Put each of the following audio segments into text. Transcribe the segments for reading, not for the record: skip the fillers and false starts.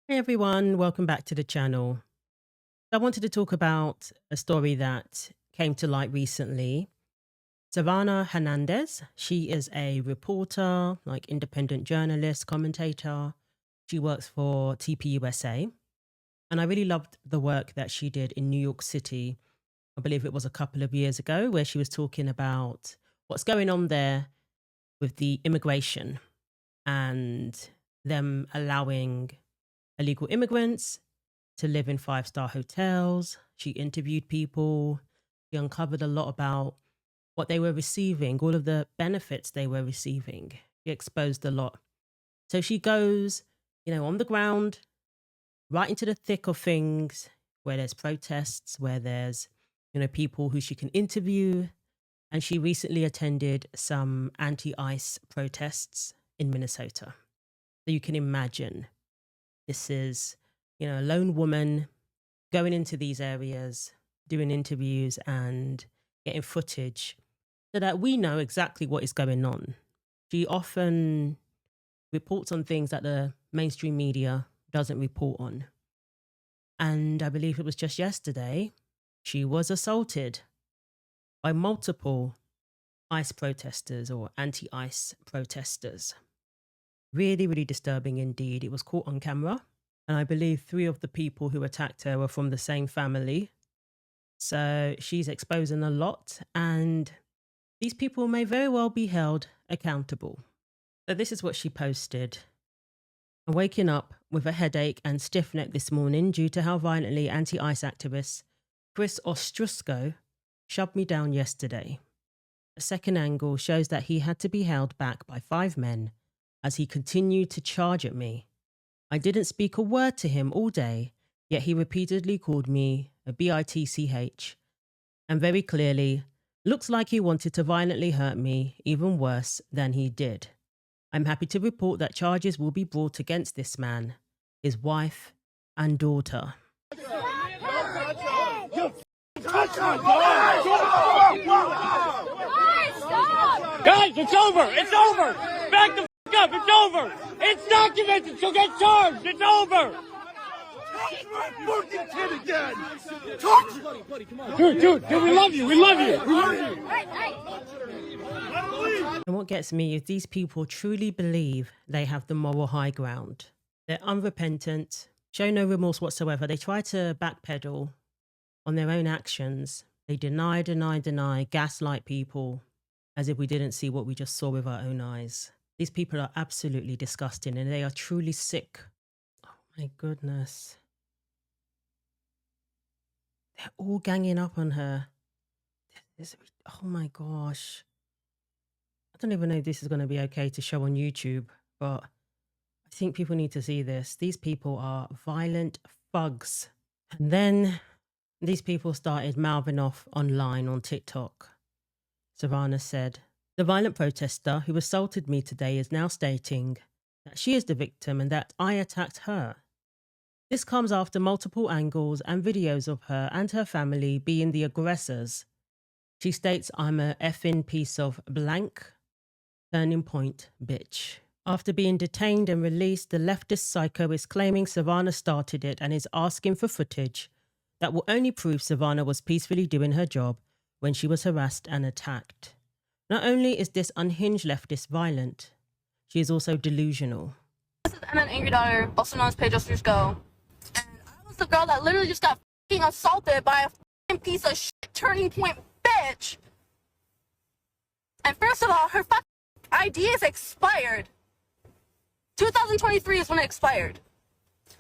Hey everyone, welcome back to the channel. I wanted to talk about a story that came to light recently. Savanah Hernandez, she is a reporter, like independent journalist, commentator. She works for TPUSA. And I really loved the work that she did in New York City. I believe it was a couple of years ago where she was talking about what's going on there with the immigration and them allowing illegal immigrants to live in five-star hotels. She interviewed people. She uncovered a lot about what they were receiving, all of the benefits they were receiving. She exposed a lot. So she goes, on the ground, right into the thick of things where there's protests, where there's, people who she can interview. And she recently attended some anti-ICE protests in Minnesota. So you can imagine this is, a lone woman going into these areas, doing interviews and getting footage so that we know exactly what is going on. She often reports on things that the mainstream media doesn't report on. And I believe it was just yesterday, she was assaulted by multiple ICE protesters or anti-ICE protesters. Really, really disturbing indeed. It was caught on camera. And I believe 3 of the people who attacked her were from the same family. So she's exposing a lot, and these people may very well be held accountable. So this is what she posted. I'm waking up with a headache and stiff neck this morning due to how violently anti-ICE activist Chris Ostrusko shoved me down yesterday. A second angle shows that he had to be held back by 5 men as he continued to charge at me. I didn't speak a word to him all day, yet he repeatedly called me a bitch, and very clearly, looks like he wanted to violently hurt me even worse than he did. I'm happy to report that charges will be brought against this man, his wife, and daughter. Guys, it's over! It's over! Back the f*** up! It's over! It's documented! She'll get charged! It's over! Fucking kid again! Dude, we love you! We love you! And what gets me is these people truly believe they have the moral high ground. They're unrepentant, show no remorse whatsoever. They try to backpedal on their own actions. They deny, gaslight people as if we didn't see what we just saw with our own eyes. These people are absolutely disgusting and they are truly sick. Oh my goodness. They're all ganging up on her. Oh my gosh. I don't even know if this is going to be okay to show on YouTube, but I think people need to see this. These people are violent thugs. And then these people started mouthing off online on TikTok. Savanah said, "The violent protester who assaulted me today is now stating that she is the victim and that I attacked her. This comes after multiple angles and videos of her and her family being the aggressors. She states I'm a effing piece of blank, turning point bitch." After being detained and released, the leftist psycho is claiming Savanah started it and is asking for footage that will only prove Savanah was peacefully doing her job when she was harassed and attacked. Not only is this unhinged leftist violent, she is also delusional. This is an angry daughter, also known as Paige Ostrusko. And I was the girl that literally just got f***ing assaulted by a f***ing piece of shit turning point bitch. And first of all, her f***ing ID is expired. 2023 is when it expired.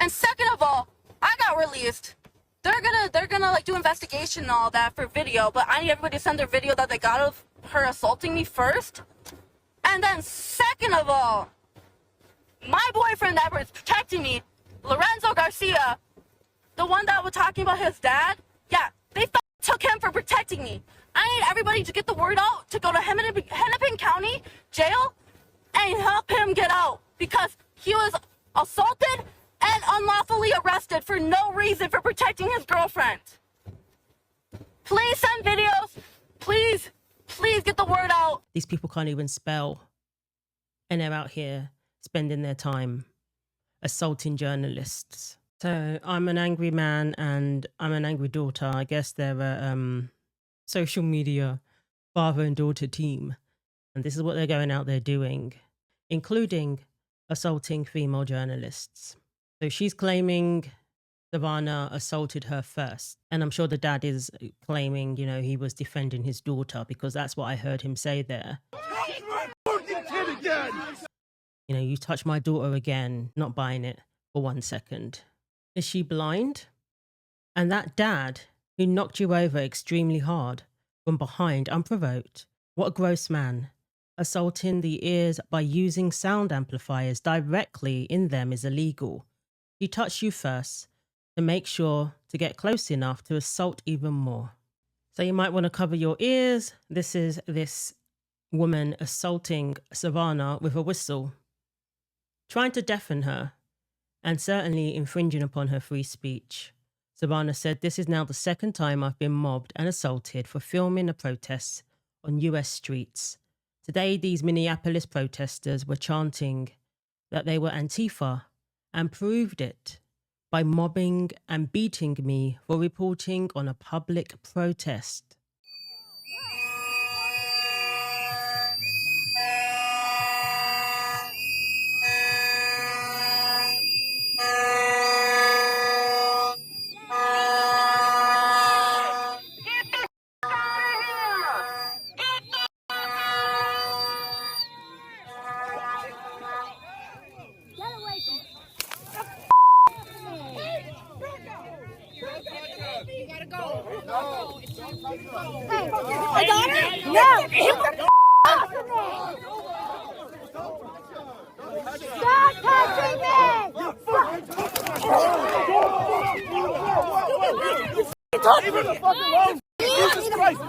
And second of all, I got released. They're gonna like do investigation and all that for video, but I need everybody to send their video that they got of her assaulting me first. And then second of all, my boyfriend that was protecting me, Lorenzo Garcia, the one that was talking about his dad, yeah, they took him for protecting me. I need everybody to get the word out to go to Hennepin County Jail and help him get out because he was assaulted and unlawfully arrested for no reason for protecting his girlfriend. Please send videos. Please get the word out. These people can't even spell, and they're out here spending their time assaulting journalists. So I'm an angry man and I'm an angry daughter. I guess they're a social media father and daughter team. And this is what they're going out there doing, including assaulting female journalists. So she's claiming Savanah assaulted her first. And I'm sure the dad is claiming, he was defending his daughter, because that's what I heard him say there. You touch my daughter again, not buying it for 1 second. Is she blind? And that dad who knocked you over extremely hard from behind, unprovoked, what a gross man. Assaulting the ears by using sound amplifiers directly in them is illegal. He touched you first to make sure to get close enough to assault even more. So you might want to cover your ears. This is this woman assaulting Savanah with a whistle, trying to deafen her and certainly infringing upon her free speech. Savanah said, "This is now the second time I've been mobbed and assaulted for filming a protest on US streets. Today, these Minneapolis protesters were chanting that they were Antifa and proved it by mobbing and beating me for reporting on a public protest." Hey, I got her? No! Stop touching me! Leave him the fuck alone! Jesus Christ!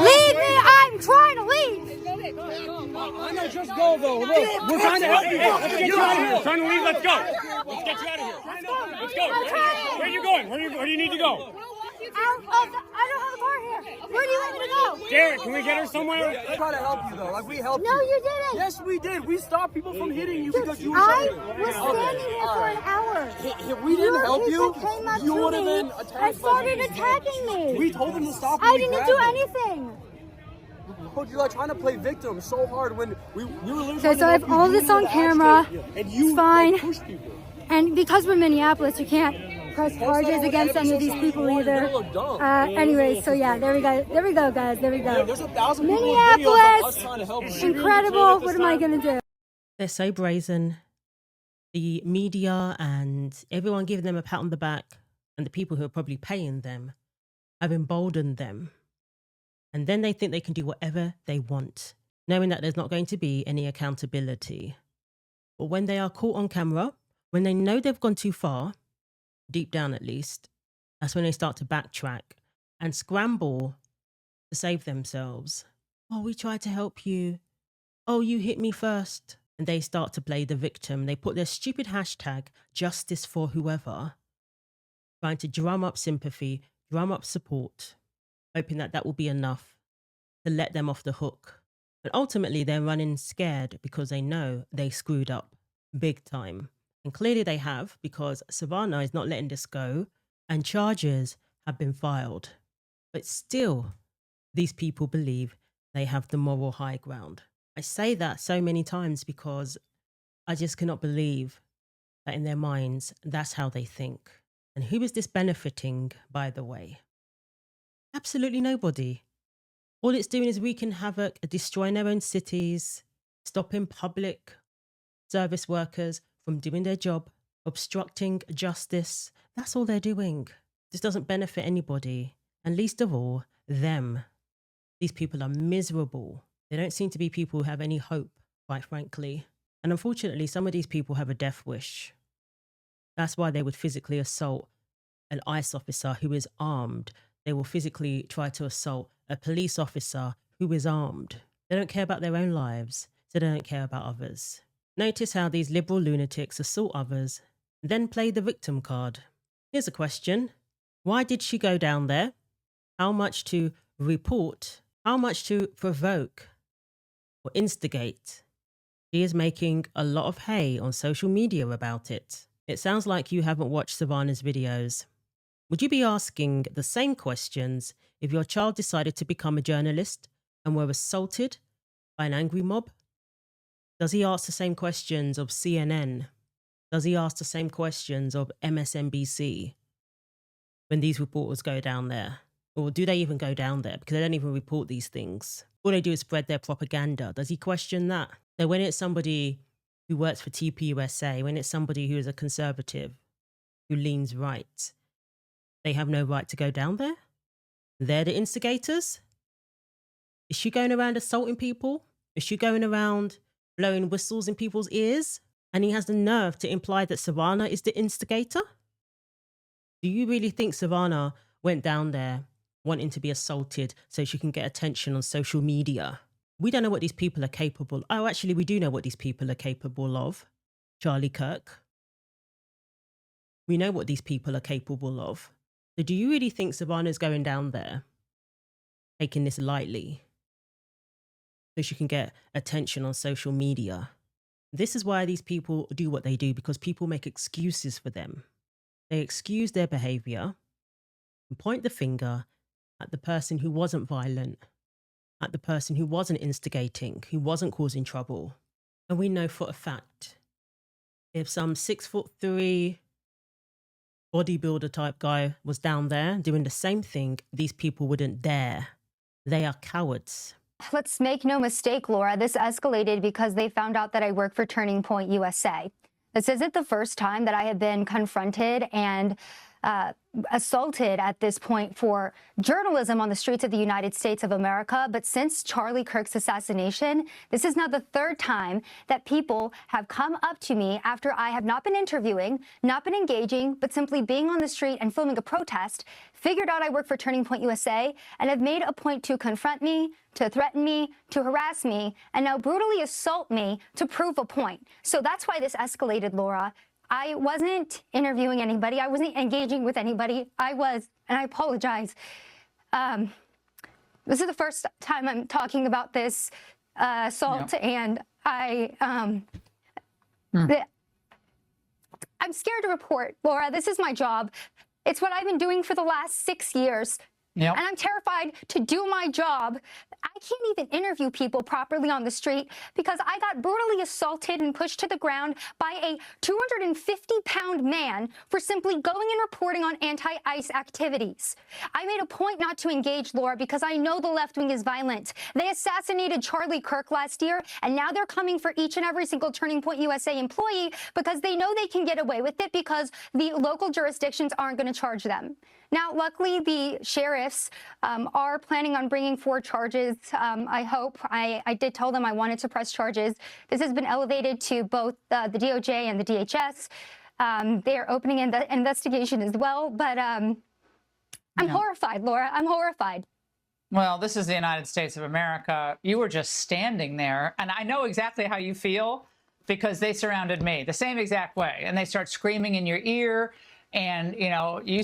Leave me! I'm trying to leave! I know, just go though. Look, we're trying to help you. Let's get you out of here. Trying to leave, let's go. Let's get you out of here. Let's go. Where are you going? Where do you need to go? I don't have a car here. Where do you want me to go? Derek, can we get her somewhere? I try to help you though. Like we helped No, you didn't. Yes, we did. We stopped people from hitting you because you were I shouting. was standing here for an hour. If we didn't help you, Came up you to would have me been and attacked. started attacking me. We told them to stop. I didn't do anything. Coach, you're like trying to play victim so hard when we were literally. Okay, so I have all this on camera. And you It's fine. Like, pushed people. And because we're Minneapolis, you can't press charges against any of these people either. Anyway, so yeah, there we go. There we go, guys. There we go. There's 1,000 people with videos of us trying to help Minneapolis, you. incredible. What am I gonna do? They're so brazen. The media and everyone giving them a pat on the back, and the people who are probably paying them, have emboldened them. And then they think they can do whatever they want, knowing that there's not going to be any accountability. But when they are caught on camera, when they know they've gone too far, deep down at least, that's when they start to backtrack and scramble to save themselves. "Oh, we tried to help you. Oh, you hit me first." And they start to play the victim. They put their stupid hashtag, justice for whoever, trying to drum up sympathy, drum up support, hoping that that will be enough to let them off the hook. But ultimately, they're running scared because they know they screwed up big time. And clearly they have, because Savanah is not letting this go and charges have been filed. But still, these people believe they have the moral high ground. I say that so many times because I just cannot believe that in their minds, that's how they think. And who is this benefiting, by the way? Absolutely nobody. All it's doing is wreaking havoc, destroying their own cities, stopping public service workers from doing their job, obstructing justice. That's all they're doing. This doesn't benefit anybody, and least of all, them. These people are miserable. They don't seem to be people who have any hope, quite frankly. And unfortunately, some of these people have a death wish. That's why they would physically assault an ICE officer who is armed. They will physically try to assault a police officer who is armed. They don't care about their own lives, so they don't care about others. Notice how these liberal lunatics assault others, then play the victim card. Here's a question. Why did she go down there? How much to report? How much to provoke or instigate? She is making a lot of hay on social media about it. It sounds like you haven't watched Savanah's videos. Would you be asking the same questions if your child decided to become a journalist and were assaulted by an angry mob? Does he ask the same questions of CNN? Does he ask the same questions of MSNBC when these reporters go down there? Or do they even go down there? Because they don't even report these things. All they do is spread their propaganda. Does he question that? So when it's somebody who works for TPUSA, when it's somebody who is a conservative, who leans right, they have no right to go down there? They're the instigators? Is she going around assaulting people? Is she going around blowing whistles in people's ears? And he has the nerve to imply that Savanah is the instigator? Do you really think Savanah went down there wanting to be assaulted so she can get attention on social media? We don't know what these people are capable. Oh, actually, we do know what these people are capable of. Charlie Kirk. We know what these people are capable of. So do you really think Savanah's going down there, taking this lightly, so she can get attention on social media? This is why these people do what they do, because people make excuses for them. They excuse their behavior and point the finger at the person who wasn't violent, at the person who wasn't instigating, who wasn't causing trouble. And we know for a fact, if some 6'3" bodybuilder type guy was down there doing the same thing, these people wouldn't dare. They are cowards. Let's make no mistake, Laura, this escalated because they found out that I work for Turning Point USA. This isn't the first time that I have been confronted and assaulted at this point for journalism on the streets of the United States of America. But since Charlie Kirk's assassination, this is now the third time that people have come up to me after I have not been interviewing, not been engaging, but simply being on the street and filming a protest, figured out I work for Turning Point USA, and have made a point to confront me, to threaten me, to harass me, and now brutally assault me to prove a point. So that's why this escalated, Laura. I wasn't interviewing anybody. I wasn't engaging with anybody. I was, and I apologize. This is the first time I'm talking about this assault, and I'm scared to report, Laura. This is my job. It's what I've been doing for the last 6 years. Yep. And I'm terrified to do my job. I can't even interview people properly on the street because I got brutally assaulted and pushed to the ground by a 250-pound man for simply going and reporting on anti-ICE activities. I made a point not to engage, Laura, because I know the left wing is violent. They assassinated Charlie Kirk last year, and now they're coming for each and every single Turning Point USA employee because they know they can get away with it because the local jurisdictions aren't going to charge them. Now, luckily, the sheriffs are planning on bringing 4 charges. I hope. I did tell them I wanted to press charges. This has been elevated to both the DOJ and the DHS. They are opening an investigation as well. But I'm horrified, Laura. I'm horrified. Well, this is the United States of America. You were just standing there. And I know exactly how you feel because they surrounded me the same exact way. And they start screaming in your ear. And, you know, you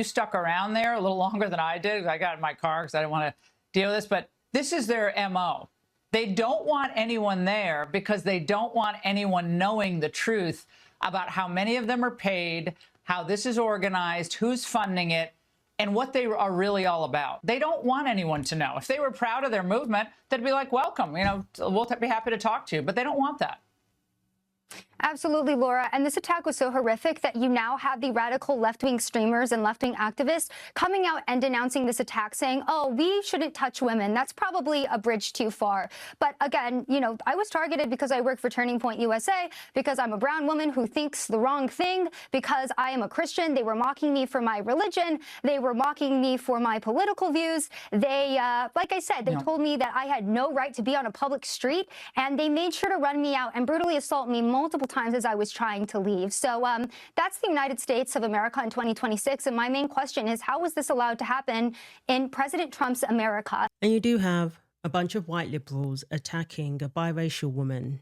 stuck around there a little longer than I did. I got in my car because I didn't want to deal with this. But this is their MO. They don't want anyone there because they don't want anyone knowing the truth about how many of them are paid, how this is organized, who's funding it, and what they are really all about. They don't want anyone to know. If they were proud of their movement, they'd be like, welcome, you know, we'll be happy to talk to you. But they don't want that. Absolutely, Laura. And this attack was so horrific that you now have the radical left-wing streamers and left-wing activists coming out and denouncing this attack, saying, oh, we shouldn't touch women. That's probably a bridge too far. But again, you know, I was targeted because I work for Turning Point USA, because I'm a brown woman who thinks the wrong thing, because I am a Christian. They were mocking me for my religion. They were mocking me for my political views. They, like I said, they told me that I had no right to be on a public street, and they made sure to run me out and brutally assault me multiple times as I was trying to leave. So that's the United States of America in 2026. And my main question is, how was this allowed to happen in President Trump's America? And you do have a bunch of white liberals attacking a biracial woman,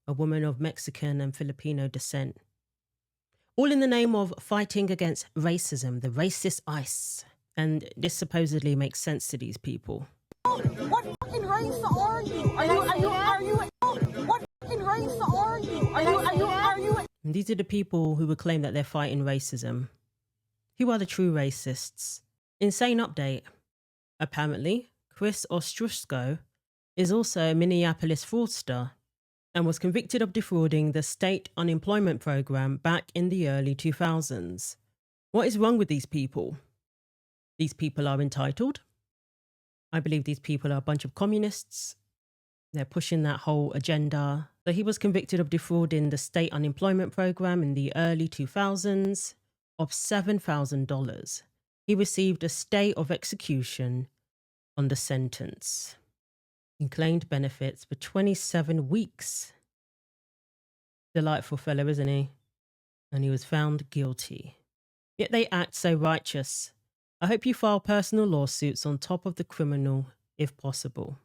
a woman of Mexican and Filipino descent, all in the name of fighting against racism, the racist ICE. And this supposedly makes sense to these people. What fucking race are you? Are you what And these are the people who would claim that they're fighting racism. Who are the true racists? Insane update. Apparently, Chris Ostrusko is also a Minneapolis fraudster and was convicted of defrauding the state unemployment program back in the early 2000s. What is wrong with these people? These people are entitled. I believe these people are a bunch of communists. They're pushing that whole agenda. So he was convicted of defrauding the state unemployment program in the early 2000s of $7,000. He received a stay of execution on the sentence. He claimed benefits for 27 weeks. Delightful fellow, isn't he? And he was found guilty. Yet they act so righteous. I hope you file personal lawsuits on top of the criminal, if possible.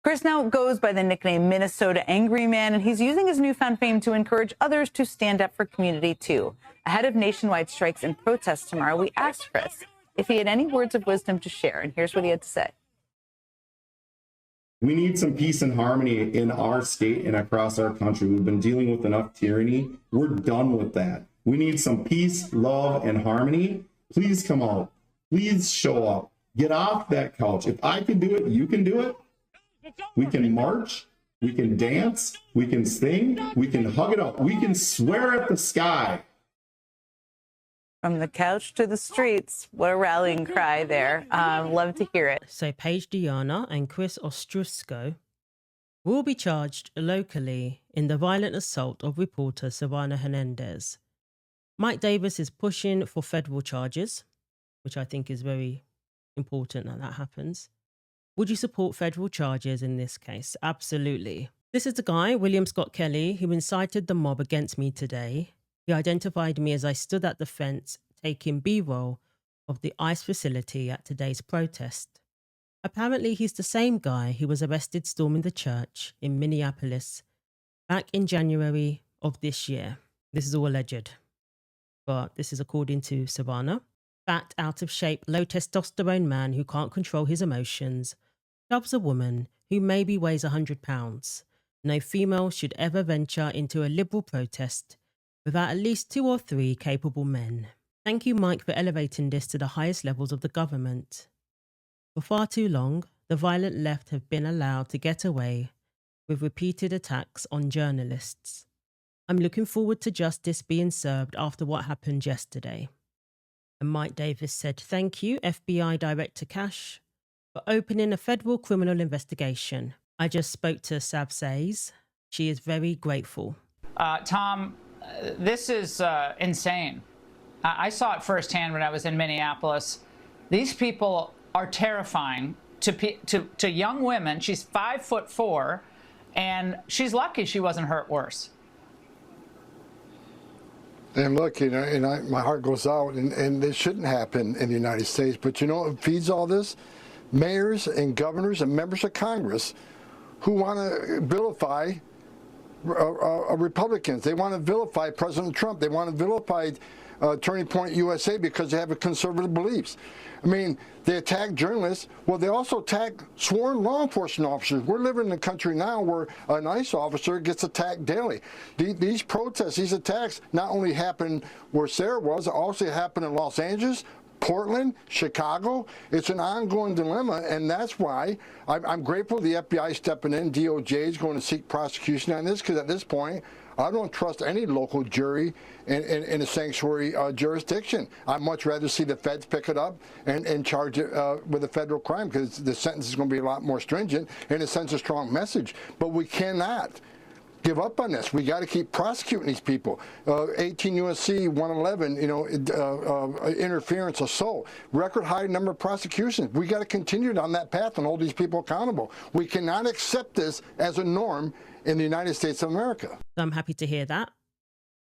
Chris now goes by the nickname Minnesota Angry Man, and he's using his newfound fame to encourage others to stand up for community too. Ahead of nationwide strikes and protests tomorrow, we asked Chris if he had any words of wisdom to share, and here's what he had to say. We need some peace and harmony in our state and across our country. We've been dealing with enough tyranny. We're done with that. We need some peace, love, and harmony. Please come out. Please show up. Get off that couch. If I can do it, you can do it. We can march. We can dance. We can sing. We can hug it up. We can swear at the sky. From the couch to the streets. What a rallying cry there. Love to hear it. So Paige Diana and Chris Ostrusko will be charged locally in the violent assault of reporter Savanah Hernandez. Mike Davis is pushing for federal charges, which I think is very important that happens. Would you support federal charges in this case? Absolutely. This is the guy, William Scott Kelly, who incited the mob against me today. He identified me as I stood at the fence taking B-roll of the ICE facility at today's protest. Apparently, he's the same guy who was arrested storming the church in Minneapolis back in January of this year. This is all alleged, but this is according to Savanah. Fat, out of shape, low testosterone man who can't control his emotions loves a woman who maybe weighs 100 pounds. No female should ever venture into a liberal protest without at least 2 or 3 capable men. Thank you, Mike, for elevating this to the highest levels of the government. For far too long, the violent left have been allowed to get away with repeated attacks on journalists. I'm looking forward to justice being served after what happened yesterday. And Mike Davis said, thank you, FBI Director Cash, for opening a federal criminal investigation. I just spoke to Sav Says. She is very grateful. Tom, this is insane. I saw it firsthand when I was in Minneapolis. These people are terrifying to young women. She's 5'4", and she's lucky she wasn't hurt worse. And look, you know, my heart goes out, and this shouldn't happen in the United States. But you know what feeds all this? Mayors and governors and members of Congress who want to vilify Republicans. They want to vilify President Trump. They want to vilify Turning Point USA because they have conservative beliefs. I mean, they attack journalists. Well, they also attack sworn law enforcement officers. We're living in a country now where an ICE officer gets attacked daily. These protests, these attacks not only happen where Sarah was, it also happened in Los Angeles, Portland, Chicago. It's an ongoing dilemma, and that's why I'm grateful the FBI is stepping in. DOJ is going to seek prosecution on this, because at this point, I don't trust any local jury in a sanctuary jurisdiction. I'd much rather see the feds pick it up and charge it with a federal crime, because the sentence is going to be a lot more stringent and it sends a strong message. But we cannot give up on this. We got to keep prosecuting these people. 18 U.S.C. 111, you know, interference, assault, record high number of prosecutions. We got to continue down that path and hold these people accountable. We cannot accept this as a norm in the United States of America. I'm happy to hear that.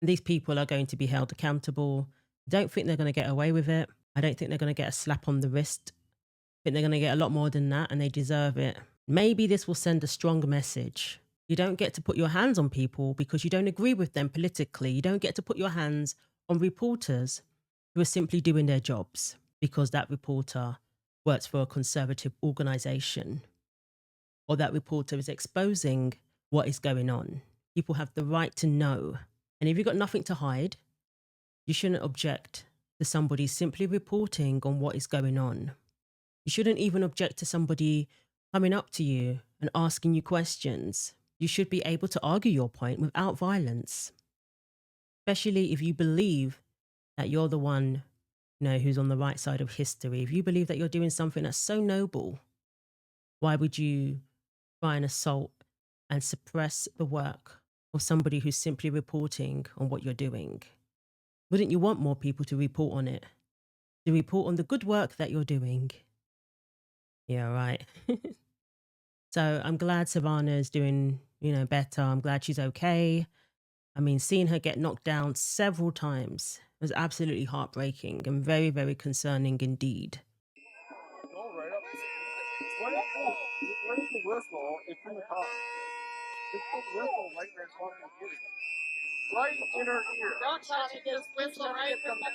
These people are going to be held accountable. Don't think they're going to get away with it. I don't think they're going to get a slap on the wrist. I think they're going to get a lot more than that, and they deserve it. Maybe this will send a strong message. You don't get to put your hands on people because you don't agree with them politically. You don't get to put your hands on reporters who are simply doing their jobs because that reporter works for a conservative organization or that reporter is exposing what is going on. People have the right to know And if you've got nothing to hide, you shouldn't object to somebody simply reporting on what is going on. You shouldn't even object to somebody coming up to you and asking you questions. You should be able to argue your point without violence, especially if you believe that you're the one, who's on the right side of history. If you believe that you're doing something that's so noble, why would you try and assault and suppress the work of somebody who's simply reporting on what you're doing? Wouldn't you want more people to report on it? To report on the good work that you're doing? Yeah, right. So I'm glad Savanah is doing, better. I'm glad she's okay. I mean, seeing her get knocked down several times was absolutely heartbreaking and very, very concerning indeed. Where's the whistle? It's in the car. It's the whistle right there talking to you. Right in her ear. Don't tell me this whistle right from the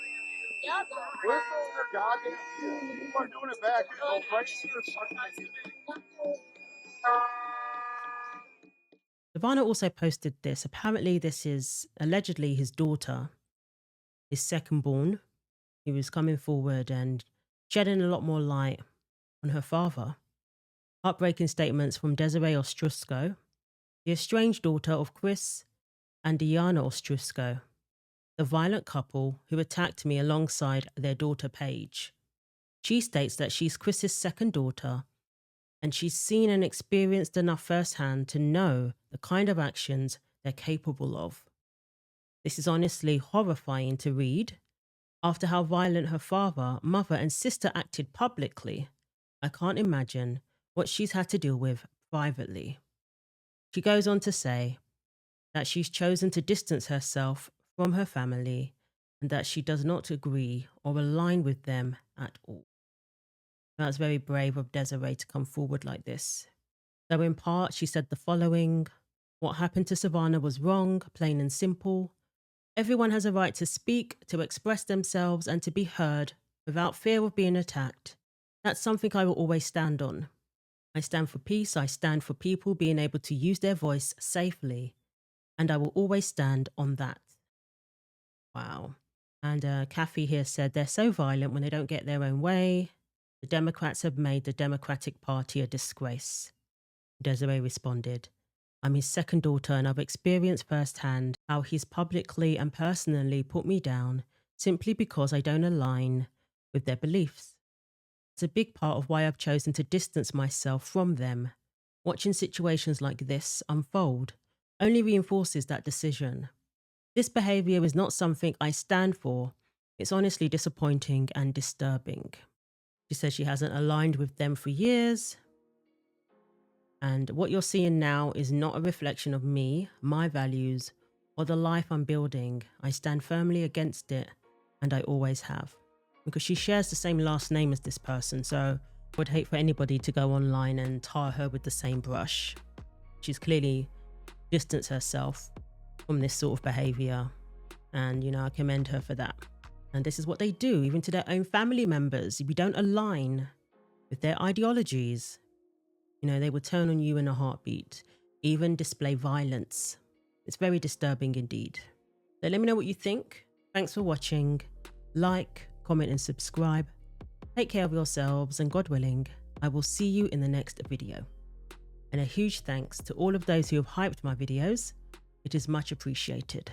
Yep. Whistle in her goddamn ear. You are doing it back. Go right in her fucking ear. Savanah also posted this. Apparently, this is allegedly his daughter, his second born, who was coming forward and shedding a lot more light on her father. Heartbreaking statements from Desiree Ostrusko, the estranged daughter of Chris and Diana Ostrusko, the violent couple who attacked me alongside their daughter Paige. She states that she's Chris's second daughter, and she's seen and experienced enough firsthand to know the kind of actions they're capable of. This is honestly horrifying to read. After how violent her father, mother, and sister acted publicly, I can't imagine what she's had to deal with privately. She goes on to say that she's chosen to distance herself from her family and that she does not agree or align with them at all. That's very brave of Desiree to come forward like this. So in part, she said the following: what happened to Savanah was wrong, plain and simple. Everyone has a right to speak, to express themselves, and to be heard without fear of being attacked. That's something I will always stand on. I stand for peace. I stand for people being able to use their voice safely. And I will always stand on that. Wow. And Kathy here said they're so violent when they don't get their own way. The Democrats have made the Democratic Party a disgrace. Desiree responded, I'm his second daughter and I've experienced firsthand how he's publicly and personally put me down simply because I don't align with their beliefs. It's a big part of why I've chosen to distance myself from them. Watching situations like this unfold only reinforces that decision. This behavior is not something I stand for. It's honestly disappointing and disturbing. She says she hasn't aligned with them for years. And what you're seeing now is not a reflection of me, my values, or the life I'm building. I stand firmly against it, and I always have. Because she shares the same last name as this person, so I would hate for anybody to go online and tar her with the same brush. She's clearly distanced herself from this sort of behavior, and I commend her for that. And this is what they do, even to their own family members. If you don't align with their ideologies, they will turn on you in a heartbeat, even display violence. It's very disturbing indeed. So let me know what you think. Thanks for watching. Like, comment, and subscribe. Take care of yourselves, and God willing, I will see you in the next video. And a huge thanks to all of those who have hyped my videos. It is much appreciated.